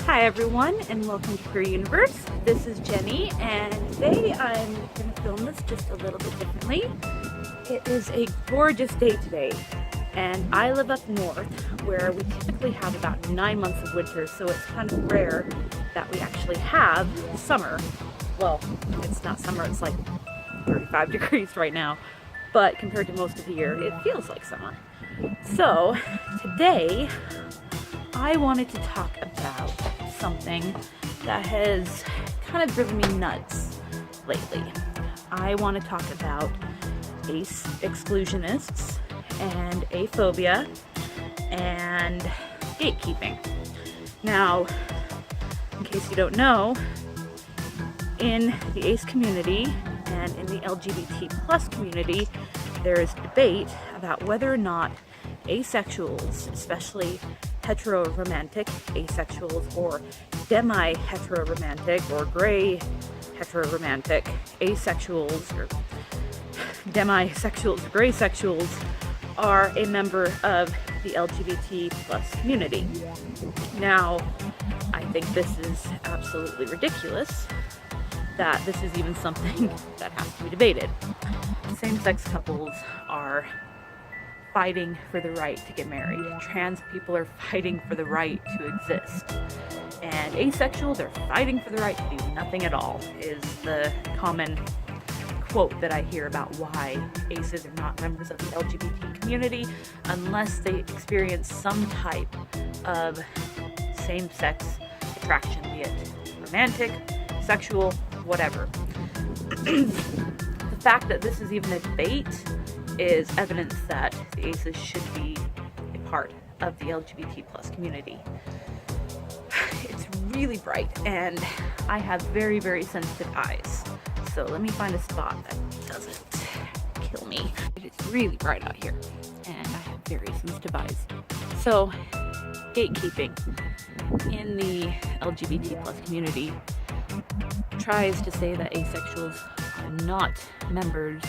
Hi everyone, and welcome to Queer Universe. This is Jenny, and today I'm going to film this just a little bit differently. It is a gorgeous day today, and I live up north where we typically have about 9 months of winter, so it's kind of rare that we actually have summer. Well, it's not summer, it's like 35 degrees right now, but compared to most of the year, it feels like summer. So today I wanted to talk about something that has kind of driven me nuts lately. I want to talk about exclusionists and a-phobia and gatekeeping. Now, in case you don't know, in the ace community and in the LGBT plus community, there is debate about whether or not asexuals, especially heteroromantic asexuals or demi-heteroromantic or gray heteroromantic asexuals or demisexuals, gray sexuals, are a member of the LGBT plus community. Now, I think this is absolutely ridiculous that this is even something that has to be debated. Same-sex couples are fighting for the right to get married. Trans people are fighting for the right to exist. And asexuals are fighting for the right to do nothing at all, is the common quote that I hear about why aces are not members of the LGBT community unless they experience some type of same-sex attraction, be it romantic, sexual, whatever. The fact that this is even a debate is evidence that the aces should be a part of the LGBT plus community. It's really bright, and I have very, very sensitive eyes. So let me find a spot that doesn't kill me. It's really bright out here, and I have very sensitive eyes. So, gatekeeping in the LGBT plus community tries to say that asexuals are not members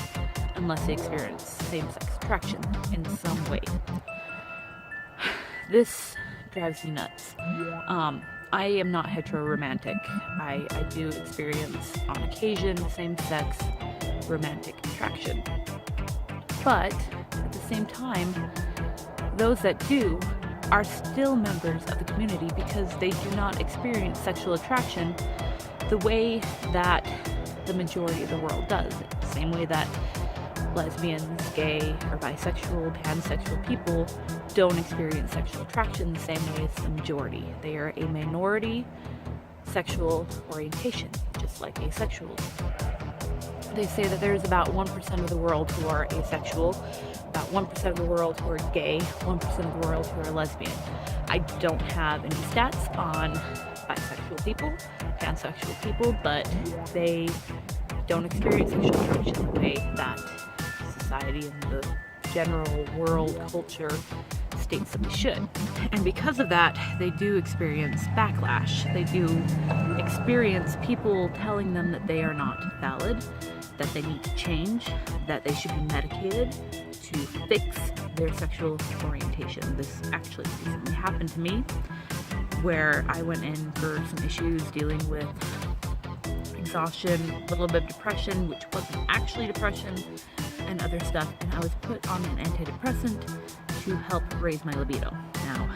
unless they experience same-sex attraction in some way. This drives me nuts. I am not heteroromantic. I do experience on occasion same-sex romantic attraction. But at the same time, those that do are still members of the community because they do not experience sexual attraction the way that the majority of the world does. The same way that lesbians, gay, or bisexual, pansexual people don't experience sexual attraction the same way as the majority. They are a minority sexual orientation, just like asexuals. They say that there's about 1% of the world who are asexual, about 1% of the world who are gay, 1% of the world who are lesbian. I don't have any stats on bisexual people, pansexual people, but they don't experience sexual attraction the way that society and the general world culture states that they should. And because of that, they do experience backlash. They do experience people telling them that they are not valid, that they need to change, that they should be medicated to fix their sexual orientation. This actually recently happened to me, where I went in for some issues dealing with exhaustion, a little bit of depression, which wasn't actually depression, and other stuff, and I was put on an antidepressant to help raise my libido. Now,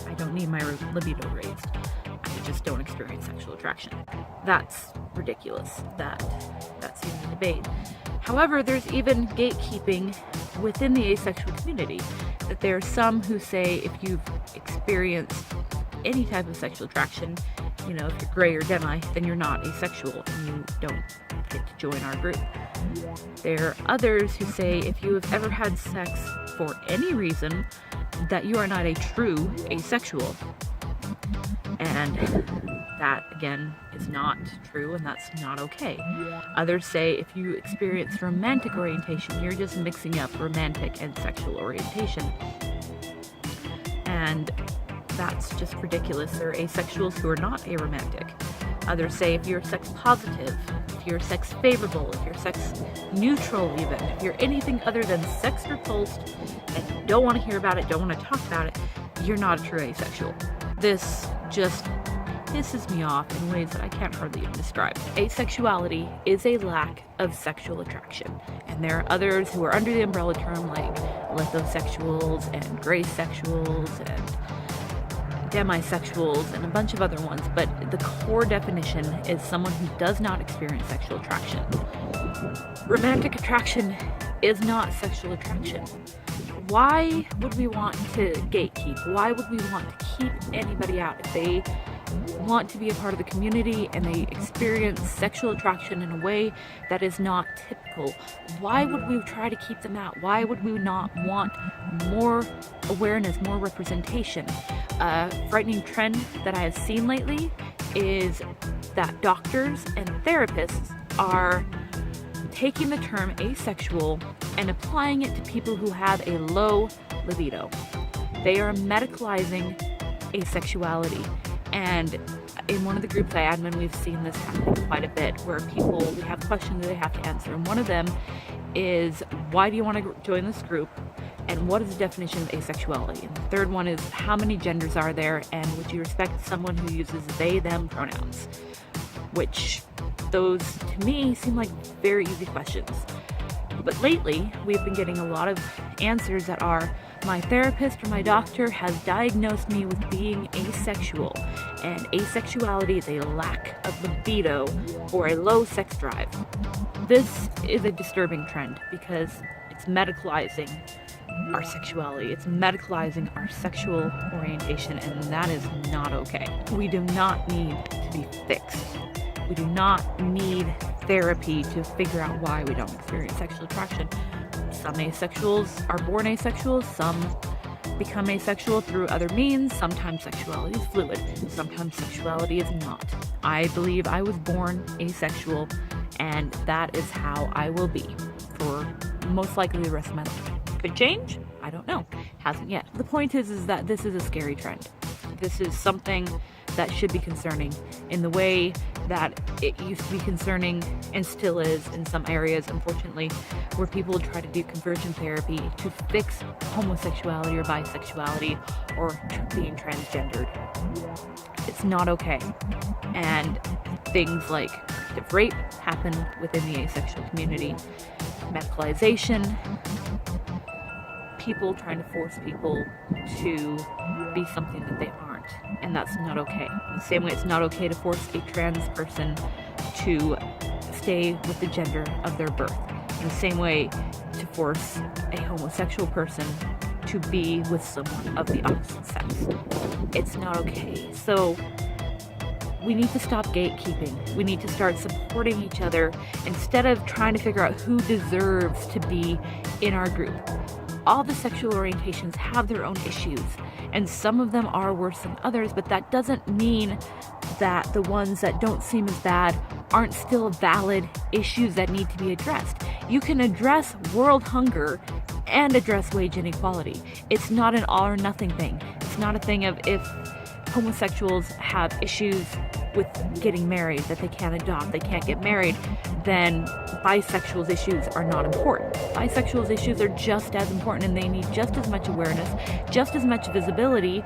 I don't need my libido raised. I just don't experience sexual attraction. That's ridiculous. That's even a debate. However, there's even gatekeeping within the asexual community. That there are some who say if you've experienced any type of sexual attraction, you know, if you're gray or demi, then you're not asexual and you don't get to join our group. There are others who say if you have ever had sex for any reason, that you are not a true asexual. And that, again, is not true, and that's not okay. Others say if you experience romantic orientation, you're just mixing up romantic and sexual orientation. And that's just ridiculous. There are asexuals who are not aromantic. Others say if you're sex positive, if you're sex favorable, if you're sex neutral even, if you're anything other than sex repulsed and you don't want to hear about it, don't want to talk about it, you're not a true asexual. This just pisses me off in ways that I can't hardly even describe. Asexuality is a lack of sexual attraction, and there are others who are under the umbrella term like lithosexuals and gray sexuals and demisexuals and a bunch of other ones, but the core definition is someone who does not experience sexual attraction. Romantic attraction is not sexual attraction. Why would we want to gatekeep? Why would we want to keep anybody out if they want to be a part of the community and they experience sexual attraction in a way that is not typical? Why would we try to keep them out? Why would we not want more awareness, more representation? A frightening trend that I have seen lately is that doctors and therapists are taking the term asexual and applying it to people who have a low libido. They are medicalizing asexuality. And in one of the groups I admin, we've seen this happen quite a bit, where we have questions that they have to answer. And one of them is, why do you want to join this group? And what is the definition of asexuality? And the third one is, how many genders are there? And would you respect someone who uses they, them pronouns? Which, those to me seem like very easy questions. But lately, we've been getting a lot of answers that are, my therapist or my doctor has diagnosed me with being asexual, and asexuality is a lack of libido or a low sex drive. This is a disturbing trend because it's medicalizing our sexuality, it's medicalizing our sexual orientation, and that is not okay. We do not need to be fixed. We do not need therapy to figure out why we don't experience sexual attraction. Some asexuals are born asexual, some become asexual through other means. Sometimes sexuality is fluid, sometimes sexuality is not. I believe I was born asexual, and that is how I will be for most likely the rest of my life. Could change? I don't know. Hasn't yet. The point is that this is a scary trend. This is something that should be concerning in the way that it used to be concerning and still is in some areas, unfortunately, where people try to do conversion therapy to fix homosexuality or bisexuality or being transgendered. It's not okay. And things like rape happen within the asexual community, medicalization, people trying to force people to be something that they aren't, and that's not okay. The same way it's not okay to force a trans person to stay with the gender of their birth. In the same way to force a homosexual person to be with someone of the opposite sex. It's not okay. So we need to stop gatekeeping. We need to start supporting each other instead of trying to figure out who deserves to be in our group. All the sexual orientations have their own issues, and some of them are worse than others, but that doesn't mean that the ones that don't seem as bad aren't still valid issues that need to be addressed. You can address world hunger and address wage inequality. It's not an all or nothing thing. It's not a thing of if homosexuals have issues with getting married, that they can't adopt, they can't get married, then bisexuals' issues are not important. Bisexuals' issues are just as important, and they need just as much awareness, just as much visibility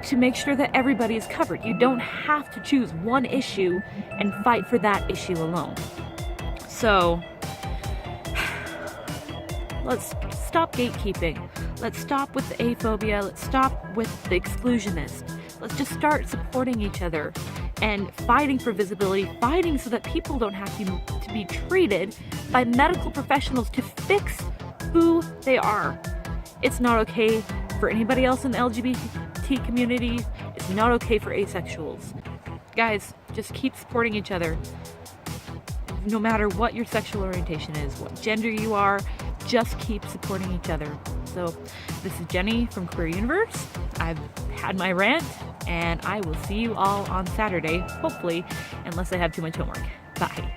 to make sure that everybody is covered. You don't have to choose one issue and fight for that issue alone. So let's stop gatekeeping. Let's stop with the a-phobia. Let's stop with the exclusionist. Let's just start supporting each other and fighting for visibility, fighting so that people don't have to be treated by medical professionals to fix who they are. It's not okay for anybody else in the LGBT community. It's not okay for asexuals. Guys, just keep supporting each other. No matter what your sexual orientation is, what gender you are, just keep supporting each other. So this is Jenny from Queer Universe. I've had my rant, and I will see you all on Saturday, hopefully, unless I have too much homework. Bye.